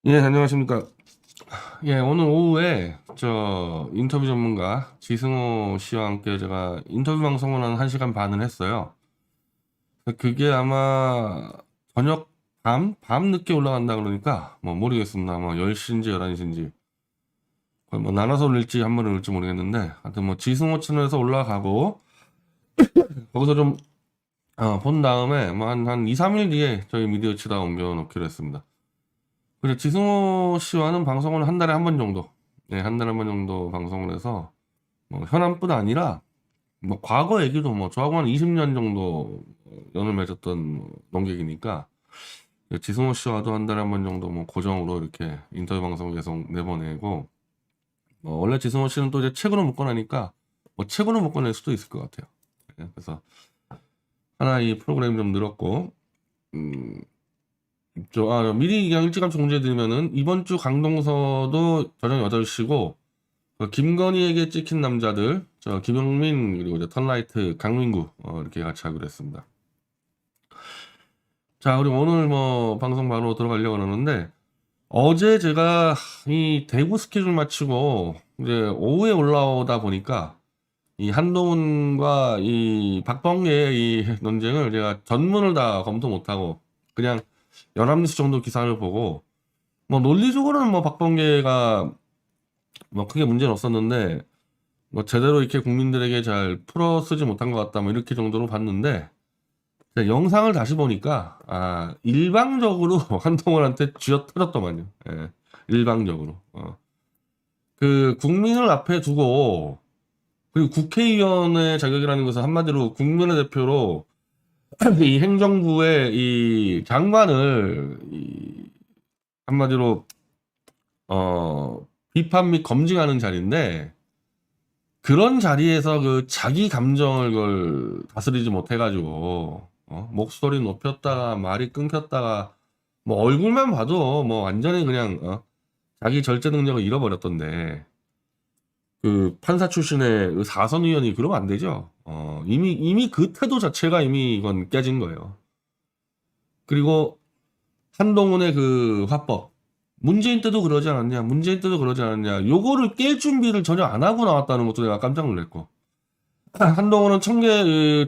예, 안녕하십니까. 예, 오늘 오후에 인터뷰 전문가 지승호 씨와 함께 제가 인터뷰 방송을 한 1시간 반을 했어요. 그게 아마 저녁 밤 늦게 올라간다 그러니까 뭐 모르겠습니다. 뭐 10시인지 11시인지 거의 뭐 나눠서 올릴지 한 번에 올릴지 모르겠는데 하여튼 뭐 지승호 채널에서 올라가고 거기서 좀 본 다음에 뭐 한 2, 3일 뒤에 저희 미디어 치다 옮겨 놓기로 했습니다. 그래, 지승호 씨와는 방송을 한 달에 한 번 정도, 네, 한 달에 한 번 정도 방송을 해서, 뭐, 현안뿐 아니라, 뭐, 과거 얘기도 뭐, 저하고 한 20년 정도 연을 맺었던 농객이니까, 지승호 씨와도 한 달에 한 번 정도 뭐, 고정으로 이렇게 인터뷰 방송을 계속 내보내고, 원래 지승호 씨는 또 이제 책으로 묶어내니까, 뭐, 책으로 묶어낼 수도 있을 것 같아요. 네, 그래서, 하나 이 프로그램이 좀 늘었고, 음, 미리 그냥 일찌감치 공지해드리면은 이번 주 강동서도 저녁 8시고 김건희에게 찍힌 남자들 김용민 그리고 이제 턴라이트 강민구 이렇게 같이 하기로 했습니다. 자, 그리고 오늘 뭐 방송 바로 들어가려고 하는데 어제 제가 이 대구 스케줄 마치고 이제 오후에 올라오다 보니까 이 한동훈과 이 박범계의 이 논쟁을 제가 전문을 다 검토 못하고 그냥 연합뉴스 정도 기사를 보고 뭐 논리적으로는 뭐 박범계가 뭐 크게 문제는 없었는데 뭐 제대로 이렇게 국민들에게 잘 풀어 쓰지 못한 것 같다 뭐 이렇게 정도로 봤는데 제가 영상을 다시 보니까 일방적으로 한동훈한테 쥐어 터졌더만요. 예, 일방적으로. 그 국민을 앞에 두고 그리고 국회의원의 자격이라는 것은 한마디로 국민의 대표로 이 행정부의 이 장관을 한마디로 비판 및 검증하는 자리인데 그런 자리에서 그 자기 감정을 그걸 다스리지 못해가지고 목소리 높였다가 말이 끊겼다가 뭐 얼굴만 봐도 뭐 완전히 그냥 자기 절제 능력을 잃어버렸던데 그 판사 출신의 그 사선 의원이 그러면 안 되죠. 이미 그 태도 자체가 이미 이건 깨진 거예요. 그리고 한동훈의 그 화법 문재인 때도 그러지 않았냐, 문재인 때도 그러지 않았냐, 요거를 깰 준비를 전혀 안 하고 나왔다는 것도 내가 깜짝 놀랐고, 한동훈은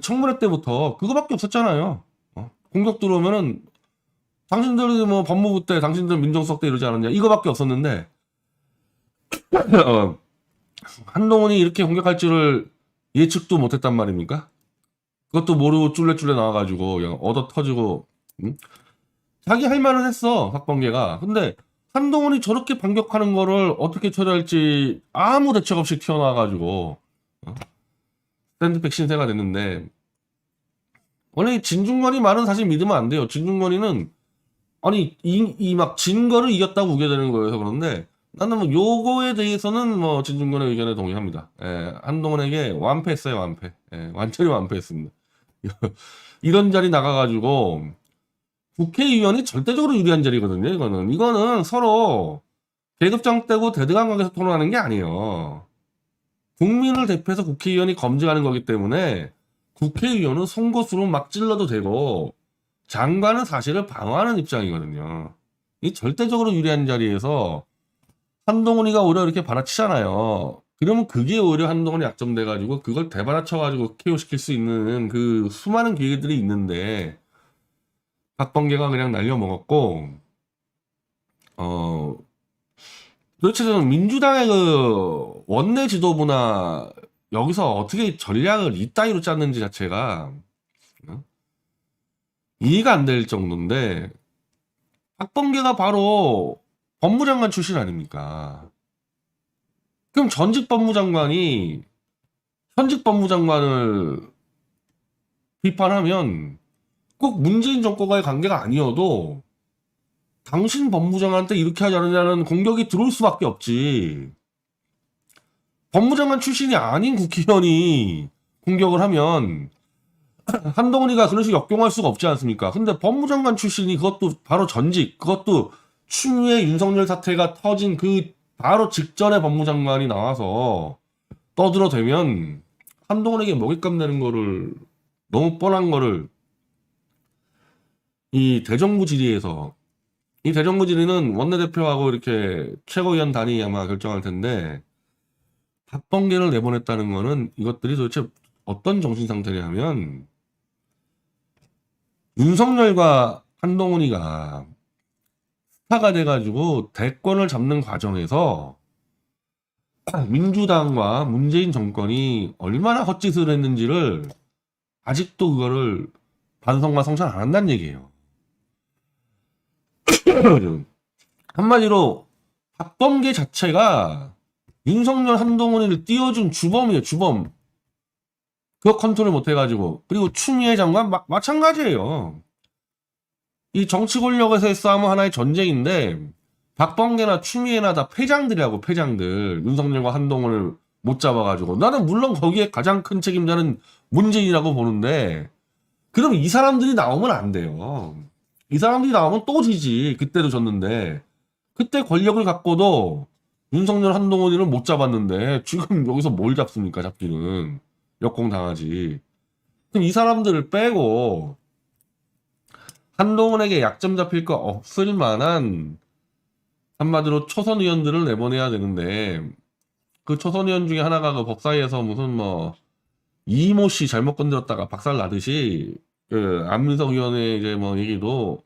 청문회 때부터 그거밖에 없었잖아요. 공격 들어오면은 당신들이 뭐 법무부 때, 당신들 민정수석 때 이러지 않았냐, 이거밖에 없었는데, 어, 한동훈이 이렇게 공격할 줄을 예측도 못했단 말입니까? 그것도 모르고 쫄래쫄래 나와가지고 그냥 얻어 터지고, 응? 자기 할 말은 했어, 박범계가. 근데 한동훈이 저렇게 반격하는 거를 어떻게 처리할지 아무 대책 없이 튀어나와가지고 샌드백 신세가 됐는데 원래 진중권이 말은 사실 믿으면 안 돼요. 진중권이는 아니 이 막 진거를 이겼다고 우겨대는 거여서 그런데 나는 뭐 요거에 대해서는 뭐 진중권의 의견에 동의합니다. 예, 한동훈에게 완패했어요, 완패. 예, 완전히 완패했습니다. 이런 자리 나가가지고 국회의원이 절대적으로 유리한 자리거든요. 이거는 서로 계급장 떼고 대등한 관계에서 토론하는 게 아니에요. 국민을 대표해서 국회의원이 검증하는 거기 때문에 국회의원은 송곳으로 막 찔러도 되고 장관은 사실을 방어하는 입장이거든요. 이 절대적으로 유리한 자리에서 한동훈이가 오히려 이렇게 받아치잖아요. 그러면 그게 오히려 한동훈이 약점돼가지고 그걸 대받아쳐가지고 KO 시킬 수 있는 그 수많은 기회들이 있는데 박범계가 그냥 날려먹었고 어 도대체 저는 민주당의 그 원내 지도부나 여기서 어떻게 전략을 이따위로 짰는지 자체가 어? 이해가 안 될 정도인데 박범계가 바로 법무장관 출신 아닙니까? 그럼 전직 법무장관이 현직 법무장관을 비판하면 꼭 문재인 정권과의 관계가 아니어도 당신 법무장관한테 이렇게 하지 않느냐는 공격이 들어올 수밖에 없지. 법무장관 출신이 아닌 국회의원이 공격을 하면 한동훈이가 그런 식으로 역경할 수가 없지 않습니까? 근데 법무장관 출신이 그것도 바로 전직, 그것도 추미애 윤석열 사태가 터진 그 바로 직전에 법무장관이 나와서 떠들어대면 한동훈에게 먹잇감 내는 거를 너무 뻔한 거를 이 대정부 질의에서 이 대정부 질의는 원내대표하고 이렇게 최고위원 단위 아마 결정할 텐데 박범계를 내보냈다는 거는 이것들이 도대체 어떤 정신 상태냐면 윤석열과 한동훈이가 스타가 돼가지고 대권을 잡는 과정에서 민주당과 문재인 정권이 얼마나 헛짓을 했는지를 아직도 그거를 반성과 성찰 안 한다는 얘기예요. 한마디로 박범계 자체가 윤석열 한동훈을 띄워준 주범이에요. 주범. 그거 컨트롤 못해가지고. 그리고 추미애 장관 마찬가지예요. 이 정치 권력에서의 싸움은 하나의 전쟁인데 박범계나 추미애나 다 패장들이라고. 패장들. 윤석열과 한동훈을 못 잡아가지고. 나는 물론 거기에 가장 큰 책임자는 문재인이라고 보는데 그럼 이 사람들이 나오면 안 돼요. 이 사람들이 나오면 또 지지. 그때도 졌는데 그때 권력을 갖고도 윤석열 한동훈이를 못 잡았는데 지금 여기서 뭘 잡습니까? 잡기는 역공당하지. 그럼 이 사람들을 빼고 한동훈에게 약점 잡힐 거 없을 만한 한마디로 초선 의원들을 내보내야 되는데 그 초선 의원 중에 하나가 그 법사위에서 무슨 뭐 이모 씨 잘못 건드렸다가 박살 나듯이 그 안민석 의원의 이제 뭐 얘기도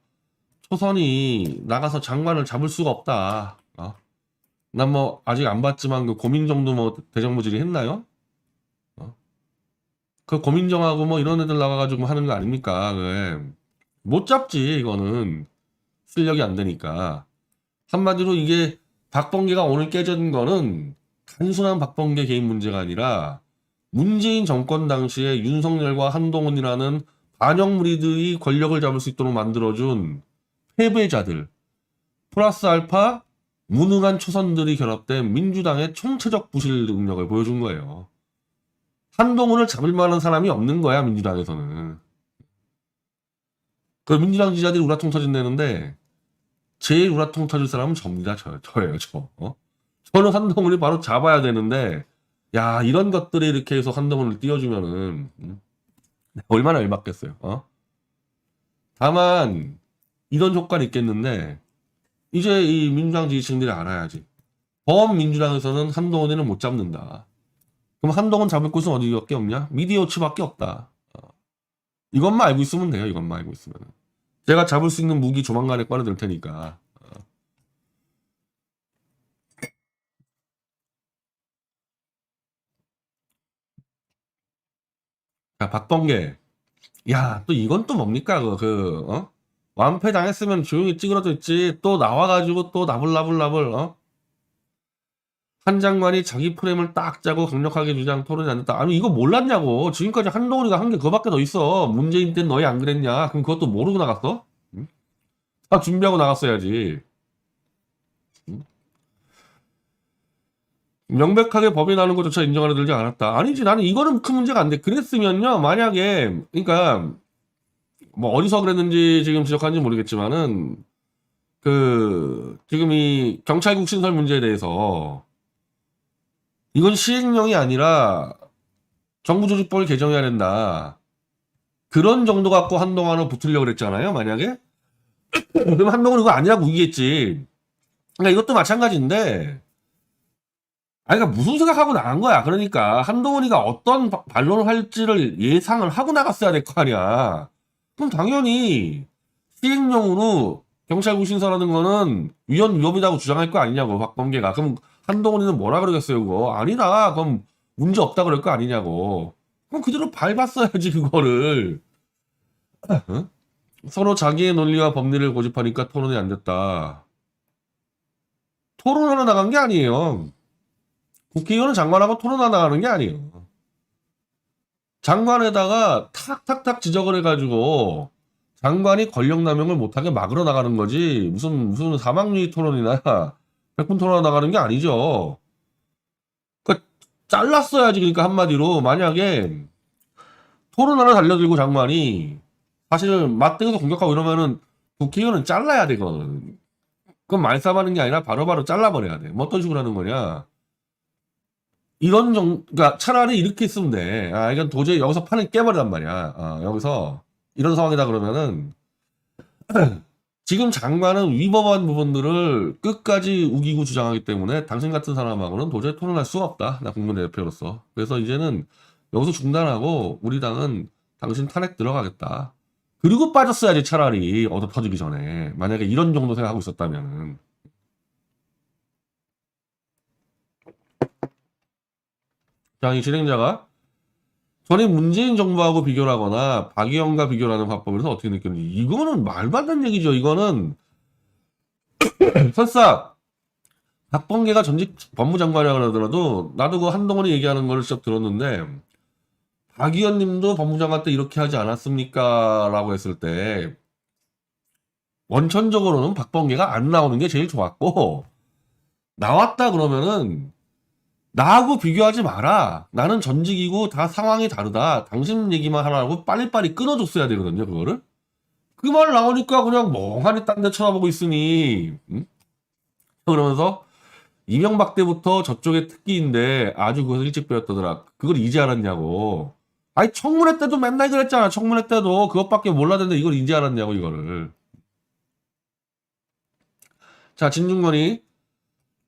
초선이 나가서 장관을 잡을 수가 없다. 난 뭐 아직 안 봤지만 그 고민정도 뭐 대정부 질의 했나요? 그 고민정하고 뭐 이런 애들 나가가지고 하는 거 아닙니까? 못 잡지 이거는 실력이 안 되니까. 한마디로 이게 박범계가 오늘 깨진 거는 단순한 박범계 개인 문제가 아니라 문재인 정권 당시에 윤석열과 한동훈이라는 반영무리들이 권력을 잡을 수 있도록 만들어준 패배자들 플러스 알파 무능한 초선들이 결합된 민주당의 총체적 부실 능력을 보여준 거예요. 한동훈을 잡을 만한 사람이 없는 거야 민주당에서는. 그 민주당 지지자들이 우라통 터진다는데 제일 우라통 터질 사람은 접니다. 저예요. 저는 한동훈이 바로 잡아야 되는데 야 이런 것들이 이렇게 해서 한동훈을 띄워주면은 얼마나 열받겠어요. 다만 이런 효과는 있겠는데 이제 이 민주당 지지층들이 알아야지. 범민주당에서는 한동훈이는 못 잡는다. 그럼 한동훈 잡을 곳은 어디밖에 없냐? 미디어치밖에 없다. 이것만 알고 있으면 돼요. 이것만 알고 있으면. 제가 잡을 수 있는 무기 조만간에 꺼내들 테니까. 자, 박범계. 야, 또 이건 또 뭡니까? 완패 당했으면 조용히 찌그러져 있지. 또 나와가지고 또 나불나불, 한 장관이 자기 프레임을 딱 짜고 강력하게 주장 토론이 안 됐다. 아니, 이거 몰랐냐고. 지금까지 한동훈이가 한 게 그거밖에 더 있어. 문재인 때는 너희 안 그랬냐? 그럼 그것도 모르고 나갔어? 응? 다 준비하고 나갔어야지. 응? 명백하게 법이 나는 것조차 인정하려 들지 않았다. 아니지, 나는 이거는 큰 문제가 안 돼. 그랬으면요, 만약에, 그러니까, 뭐, 어디서 그랬는지 지금 지적하는지 모르겠지만은, 지금 이 경찰국 신설 문제에 대해서, 이건 시행령이 아니라 정부조직법을 개정해야 된다. 그런 정도 갖고 한동안을 붙으려고 그랬잖아요, 만약에? 그럼 한동훈은 이거 아니라고 우기겠지. 그러니까 이것도 마찬가지인데, 아니, 그러니까 무슨 생각하고 나간 거야. 그러니까 한동훈이가 어떤 반론을 할지를 예상을 하고 나갔어야 될 거 아니야. 그럼 당연히 시행령으로 경찰국 신설하는 거는 위헌위법이라고 주장할 거 아니냐고, 박범계가. 그럼 한동훈이는 뭐라 그러겠어요, 그거? 아니다. 그럼 문제 없다 그럴 거 아니냐고. 그럼 그대로 밟았어야지, 그거를. 응? 서로 자기의 논리와 법리를 고집하니까 토론이 안 됐다. 토론하러 나간 게 아니에요. 국회의원은 장관하고 토론하러 나가는 게 아니에요. 장관에다가 탁탁탁 지적을 해가지고 장관이 권력남용을 못하게 막으러 나가는 거지 무슨 사망유의 토론이나 백분 토론하러 나가는 게 아니죠. 그러니까 잘랐어야지. 그러니까 한마디로 만약에 토론하러 달려들고 장관이 사실 맞대고서 공격하고 이러면은 국회의원은 잘라야 되거든. 그건 말싸움하는 게 아니라 바로바로 잘라버려야 돼. 뭐 어떤 식으로 하는 거냐. 그러니까 차라리 이렇게 있으면 돼. 이건 도저히 여기서 판을 깨버리단 말이야. 여기서 이런 상황이다 그러면은 지금 장관은 위법한 부분들을 끝까지 우기고 주장하기 때문에 당신 같은 사람하고는 도저히 토론할 수가 없다. 나 국민대표로서. 그래서 이제는 여기서 중단하고 우리 당은 당신 탄핵 들어가겠다. 그리고 빠졌어야지 차라리 얻어 터지기 전에. 만약에 이런 정도 생각하고 있었다면. 자, 이 진행자가 전에 문재인 정부하고 비교를 하거나 박의원과 비교를 하는 화법에서 어떻게 느꼈는지. 이거는 말도 안 되는 얘기죠. 이거는 설사 박범계가 전직 법무장관이라고 하더라도 나도 그 한동훈이 얘기하는 걸 직접 들었는데 박 의원님도 법무장관 때 이렇게 하지 않았습니까? 라고 했을 때 원천적으로는 박범계가 안 나오는 게 제일 좋았고 나왔다 그러면은 나하고 비교하지 마라. 나는 전직이고 다 상황이 다르다. 당신 얘기만 하라고 빨리빨리 끊어줬어야 되거든요. 그거를. 그 말 나오니까 그냥 멍하니 딴 데 쳐다보고 있으니 그러면서 이명박 때부터 저쪽의 특기인데 아주 그것을 일찍 배웠더라. 그걸 이제 알았냐고. 아니 청문회 때도 맨날 그랬잖아. 청문회 때도 그것밖에 몰라듣는데 이걸 이제 알았냐고 이거를. 자 진중권이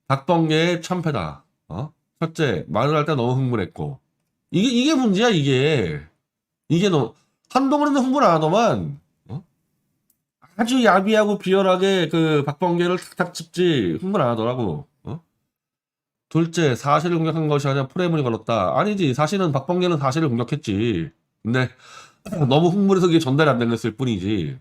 박범계의 참패다. 첫째 말을 할 때 너무 흥분했고 이게 문제야 이게. 이게 너 한동훈은 흥분 안 하더만 아주 야비하고 비열하게 그 박범계를 탁탁 짚지 흥분 안 하더라고. 둘째, 사실을 공격한 것이 아니라 프레임을 걸었다. 아니지. 사실은 박범계는 사실을 공격했지. 근데 너무 흥분해서 그게 전달이 안 됐을 뿐이지.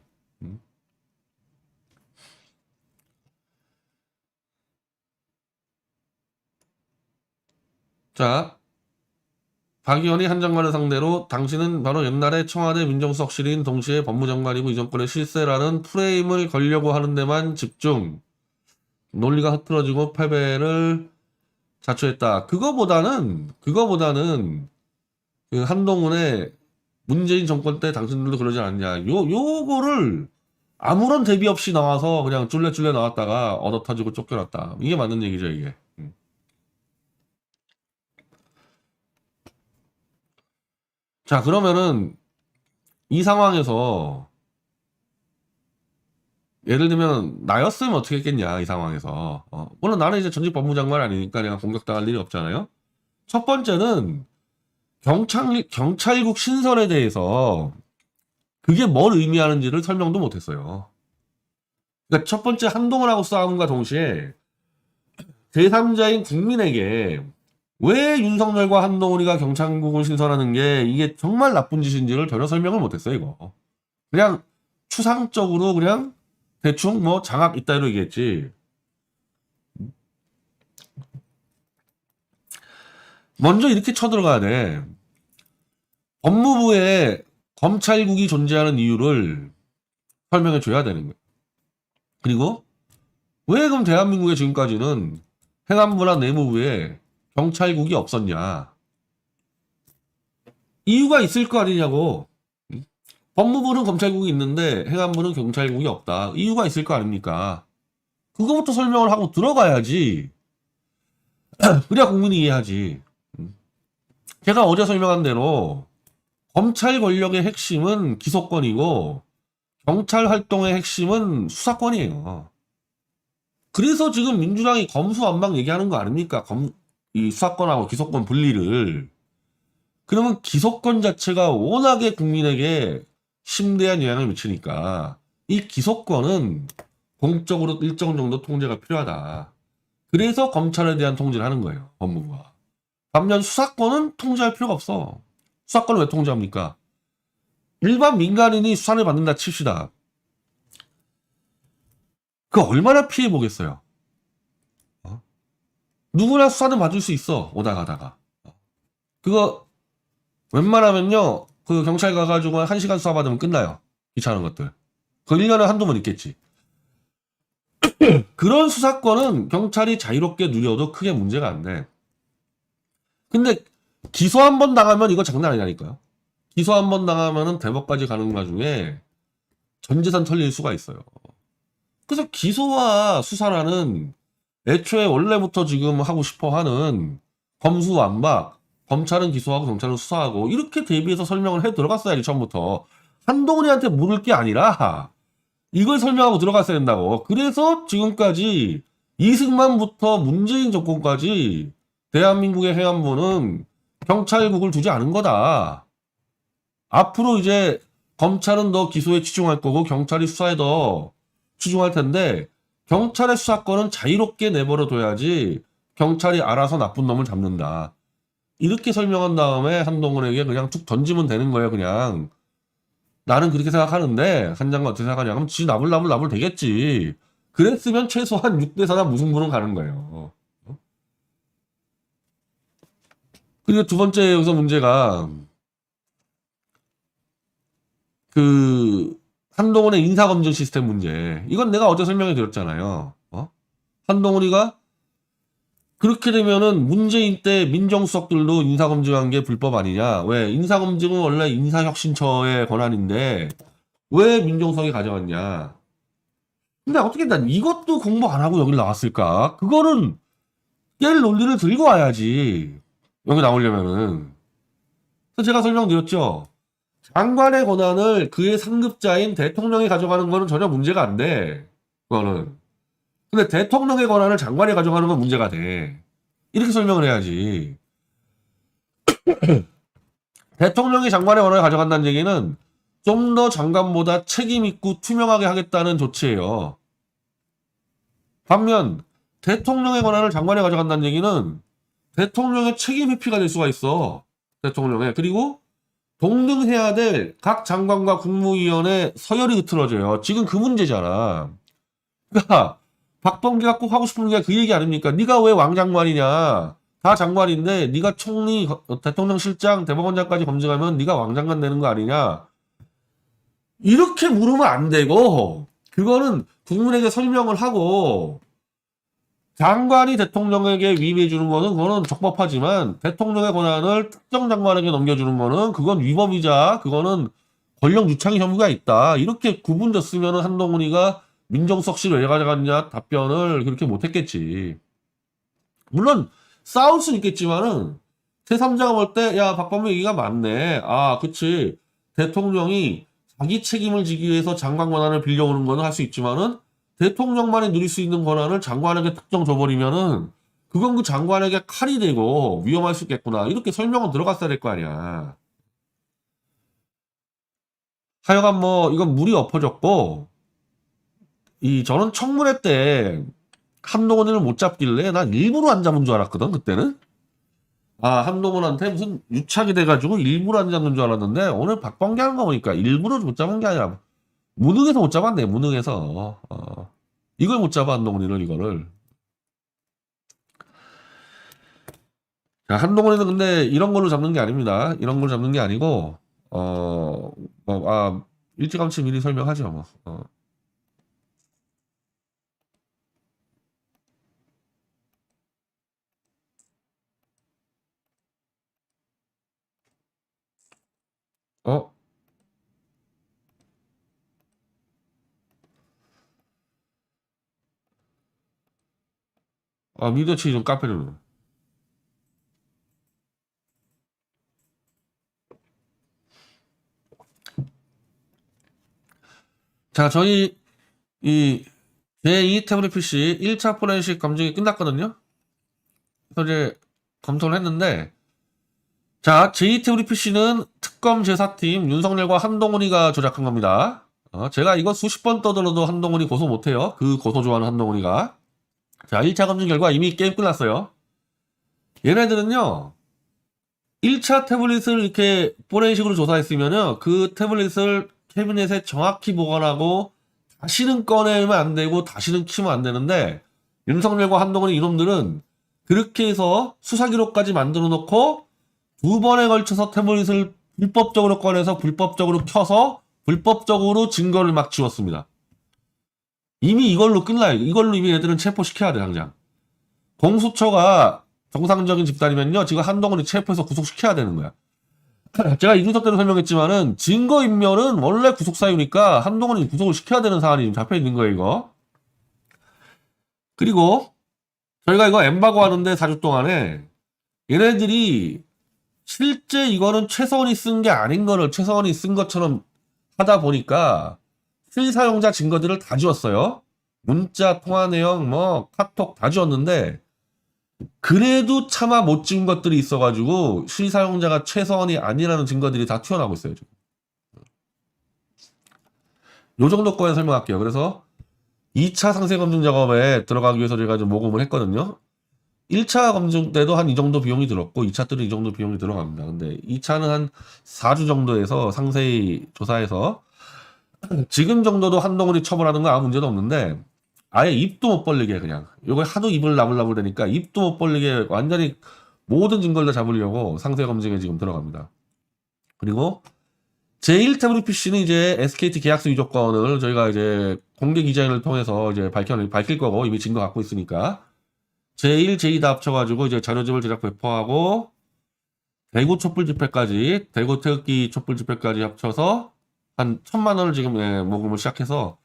자, 박 의원이 한 장관을 상대로 당신은 바로 옛날에 청와대 민정수석실인 동시에 법무장관이고 이 정권의 실세라는 프레임을 걸려고 하는 데만 집중. 논리가 흐트러지고 패배를 자초했다. 그거보다는 그 한동훈의 문재인 정권 때 당신들도 그러지 않냐. 요거를 아무런 대비 없이 나와서 그냥 쫄래쫄래 나왔다가 얻어 터지고 쫓겨났다. 이게 맞는 얘기죠, 이게. 자, 그러면은 이 상황에서 예를 들면 나였으면 어떻게 했겠냐, 이 상황에서. 물론 나는 이제 전직 법무장관 아니니까 내가 공격당할 일이 없잖아요. 첫 번째는 경찰국 신설에 대해서 그게 뭘 의미하는지를 설명도 못했어요. 그러니까 첫 번째 한동훈하고 싸움과 동시에 제3자인 국민에게 왜 윤석열과 한동훈이가 경찰국을 신설하는 게 이게 정말 나쁜 짓인지를 전혀 설명을 못했어요, 이거. 그냥 추상적으로 그냥 대충 뭐 장악 이따위로 얘기했지. 먼저 이렇게 쳐들어가야 돼. 법무부에 검찰국이 존재하는 이유를 설명해 줘야 되는 거예요. 그리고 왜 그럼 대한민국에 지금까지는 행안부나 내무부에 경찰국이 없었냐. 이유가 있을 거 아니냐고. 법무부는 검찰국이 있는데 행안부는 경찰국이 없다. 이유가 있을 거 아닙니까? 그거부터 설명을 하고 들어가야지. 그래야 국민이 이해하지. 제가 어제 설명한 대로 검찰 권력의 핵심은 기소권이고 경찰 활동의 핵심은 수사권이에요. 그래서 지금 민주당이 검수완박 얘기하는 거 아닙니까? 이 수사권하고 기소권 분리를. 그러면 기소권 자체가 워낙에 국민에게 심대한 영향을 미치니까 이 기소권은 공적으로 일정 정도 통제가 필요하다. 그래서 검찰에 대한 통제를 하는 거예요. 법무부가. 반면 수사권은 통제할 필요가 없어. 수사권을 왜 통제합니까? 일반 민간인이 수사를 받는다 칩시다. 그 얼마나 피해 보겠어요. 누구나 수사는 받을 수 있어. 오다 가다가. 그거 웬만하면요. 그 경찰 가가지고 1시간 수사 받으면 끝나요. 귀찮은 것들. 그 1년에 한두 번 있겠지. 그런 수사권은 경찰이 자유롭게 누려도 크게 문제가 안 돼. 근데 기소 한 번 당하면 이거 장난 아니라니까요. 기소 한 번 당하면은 대법까지 가는 와중에 전 재산 털릴 수가 있어요. 그래서 기소와 수사라는 애초에 원래부터 지금 하고 싶어 하는 검수완박, 검찰은 기소하고 경찰은 수사하고 이렇게 대비해서 설명을 해 들어갔어야지 처음부터. 한동훈이한테 물을 게 아니라 이걸 설명하고 들어갔어야 된다고. 그래서 지금까지 이승만부터 문재인 정권까지 대한민국의 해안부는 경찰국을 두지 않은 거다. 앞으로 이제 검찰은 더 기소에 치중할 거고 경찰이 수사에 더 치중할 텐데 경찰의 수사권은 자유롭게 내버려 둬야지 경찰이 알아서 나쁜 놈을 잡는다. 이렇게 설명한 다음에 한동훈에게 그냥 툭 던지면 되는 거예요. 그냥 나는 그렇게 생각하는데 한 장관 어떻게 생각하냐 그럼 지 나불 되겠지. 그랬으면 최소한 6대4나 무승부는 가는 거예요. 그리고 두 번째 여기서 문제가 그 한동훈의 인사검증 시스템 문제. 이건 내가 어제 설명해 드렸잖아요. 한동훈이가 그렇게 되면은 문재인 때 민정수석들도 인사검증한 게 불법 아니냐. 왜? 인사검증은 원래 인사혁신처의 권한인데 왜 민정수석이 가져갔냐. 근데 어떻게 난 이것도 공부 안 하고 여기 나왔을까? 그거는 깰 논리를 들고 와야지. 여기 나오려면은. 그래서 제가 설명드렸죠. 장관의 권한을 그의 상급자인 대통령이 가져가는 거는 전혀 문제가 안 돼. 그거는. 근데 대통령의 권한을 장관이 가져가는 건 문제가 돼. 이렇게 설명을 해야지. 대통령이 장관의 권한을 가져간다는 얘기는 좀 더 장관보다 책임있고 투명하게 하겠다는 조치예요. 반면 대통령의 권한을 장관이 가져간다는 얘기는 대통령의 책임 회피가 될 수가 있어. 대통령의. 그리고 동등해야 될 각 장관과 국무위원의 서열이 흐트러져요. 지금 그 문제잖아. 그러니까 박범계가 꼭 하고 싶은 게 그 얘기 아닙니까? 네가 왜 왕장관이냐? 다 장관인데 네가 총리, 대통령 실장, 대법원장까지 검증하면 네가 왕장관 되는 거 아니냐? 이렇게 물으면 안 되고 그거는 국민에게 설명을 하고 장관이 대통령에게 위임해 주는 거는 그거는 적법하지만 대통령의 권한을 특정 장관에게 넘겨주는 거는 그건 위법이자 그거는 권력 유착의 혐의가 있다. 이렇게 구분졌으면 한동훈이가 민정수석실을 왜 가져갔냐 답변을 그렇게 못했겠지. 물론 싸울 수는 있겠지만은 제3자가 볼 때 야 박범계 얘기가 맞네. 아 그치. 대통령이 자기 책임을 지기 위해서 장관 권한을 빌려오는 거는 할 수 있지만은 대통령만이 누릴 수 있는 권한을 장관에게 특정 줘버리면은 그건 그 장관에게 칼이 되고 위험할 수 있겠구나. 이렇게 설명은 들어갔어야 될 거 아니야. 하여간 뭐 이건 물이 엎어졌고 저는 청문회 때 한동훈을 못 잡길래 난 일부러 안 잡은 줄 알았거든 그때는. 아 한동훈한테 무슨 유착이 돼가지고 일부러 안 잡는 줄 알았는데 오늘 박범계 하는 거 보니까 일부러 못 잡은 게 아니라 무능해서 못 잡았네. 무능해서. 이걸 못 잡아 한동훈이를 이거를. 자, 한동훈이는 근데 이런 걸로 잡는 게 아닙니다. 이런 걸로 잡는 게 아니고 일찌감치 미리 설명하죠 뭐. 어? 미디어치 좀 카페를. 자, 저희 이 제2 태블릿 PC 1차 포렌식 검증이 끝났거든요. 그래서 이제 검토를 했는데 자, 제2 태블릿 PC는 특검 제사팀 윤석열과 한동훈이가 조작한 겁니다. 제가 이거 수십 번 떠들어도 한동훈이 고소 못해요. 그 고소 좋아하는 한동훈이가. 자, 1차 검증 결과 이미 게임 끝났어요. 얘네들은요. 1차 태블릿을 이렇게 포렌식으로 조사했으면은 그 태블릿을 캐비넷에 정확히 보관하고 다시는 꺼내면 안 되고 다시는 키면 안 되는데 윤석열과 한동훈이 이놈들은 그렇게 해서 수사 기록까지 만들어 놓고 두 번에 걸쳐서 태블릿을 불법적으로 꺼내서 불법적으로 켜서 불법적으로 증거를 막 지웠습니다. 이미 이걸로 끝나요. 이걸로 이미 애들은 체포시켜야 돼 당장. 공수처가 정상적인 집단이면요. 지금 한동훈이 체포해서 구속시켜야 되는 거야. 제가 이준석 때도 설명했지만은 증거인멸은 원래 구속사유니까 한동훈이 구속을 시켜야 되는 사안이 지금 잡혀있는 거예요 이거. 그리고 저희가 이거 엠바고 하는데 4주 동안에 얘네들이 실제 이거는 최서원이 쓴 게 아닌 거를 최서원이 쓴 것처럼 하다 보니까 실사용자 증거들을 다 지웠어요. 문자, 통화 내용, 뭐 카톡 다 지웠는데 그래도 차마 못 지운 것들이 있어가지고 실사용자가 최서원이 아니라는 증거들이 다 튀어나오고 있어요. 지금. 요 정도 거에 설명할게요. 그래서 2차 상세 검증 작업에 들어가기 위해서 제가 좀 모금을 했거든요. 1차 검증 때도 한 이 정도 비용이 들었고 2차 때도 이 정도 비용이 들어갑니다. 근데 2차는 한 4주 정도에서 상세히 조사해서 지금 정도도 한동훈이 처벌하는 건 아무 문제도 없는데 아예 입도 못 벌리게 그냥 요거 하도 입을 나불나불 되니까 입도 못 벌리게 완전히 모든 증거를 다 잡으려고 상세 검증에 지금 들어갑니다. 그리고 제1태블릿 PC는 이제 SKT 계약서 위조건을 저희가 이제 공개 기자회견을 통해서 이제 밝힐 거고 이미 증거 갖고 있으니까 제1, 제2 다 합쳐가지고 이제 자료집을 제작 배포하고 대구 촛불 집회까지 대구 태극기 촛불 집회까지 합쳐서 한 1,000만 원을 지금 모금을 시작해서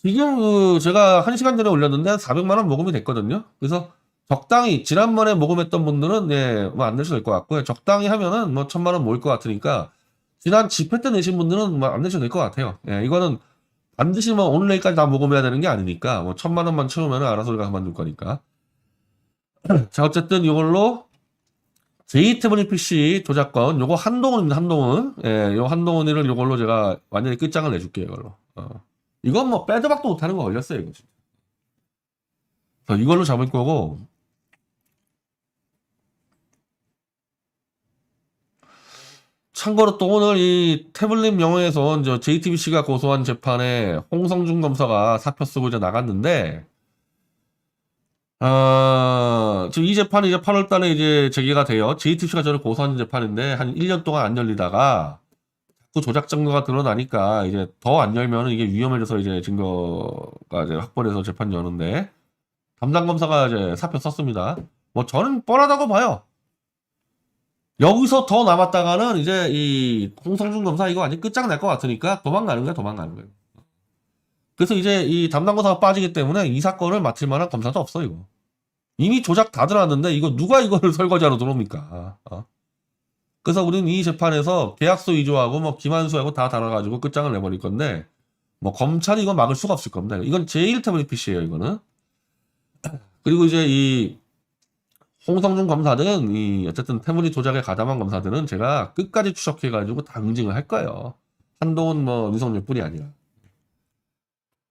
지금 제가 1시간 전에 올렸는데 한 400만 원 모금이 됐거든요. 그래서 적당히 지난번에 모금했던 분들은 뭐 안 내셔도 될 것 같고요. 적당히 하면은 뭐 1,000만 원 모일 것 같으니까 지난 집회 때 내신 분들은 뭐 안 내셔도 될 것 같아요. 이거는 반드시 뭐 오늘 내일까지 다 모금해야 되는 게 아니니까 뭐 1,000만 원만 채우면 알아서 우리가 그만둘 거니까. 자 어쨌든 이걸로 제2태블릿 PC 조작권 요거 한동훈입니다. 한동훈. 요 한동훈이를 요걸로 제가 완전히 끝장을 내줄게요. 이걸로. 이건 뭐 빼도 박도 못하는 거 걸렸어요. 이거 진짜. 그래서 이걸로 잡을 거고 참고로 또 오늘 이 태블릿 명예훼손 저 JTBC가 고소한 재판에 홍성준 검사가 사표 쓰고 이제 나갔는데 지금 이 재판이 이제 8월 달에 이제 재개가 돼요. JTBC가 저를 고소한 재판인데 한 1년 동안 안 열리다가 자꾸 조작 증거가 드러나니까 이제 더 안 열면은 이게 위험해져서 이제 증거가 이제 확보돼서 재판 여는데 담당 검사가 이제 사표 썼습니다. 뭐 저는 뻔하다고 봐요. 여기서 더 남았다가는 이제 이 홍성준 검사 이거 완전 끝장날 것 같으니까 도망가는 거야, 도망가는 거예요. 그래서 이제 이 담당 검사가 빠지기 때문에 이 사건을 맡을 만한 검사도 없어, 이거. 이미 조작 다 들어왔는데 이거 누가 이거를 설거지하러 들어옵니까? 그래서 우리는 이 재판에서 계약서 위조하고 뭐 김한수하고 다 달아가지고 끝장을 내버릴 건데 뭐 검찰이 이거 막을 수가 없을 겁니다. 이건 제1태블릿 PC예요, 이거는. 그리고 이제 이 홍성준 검사들은 이 어쨌든 태블릿 조작에 가담한 검사들은 제가 끝까지 추적해가지고 다 응징을 할 거예요. 한동훈 뭐 윤석열뿐이 아니라.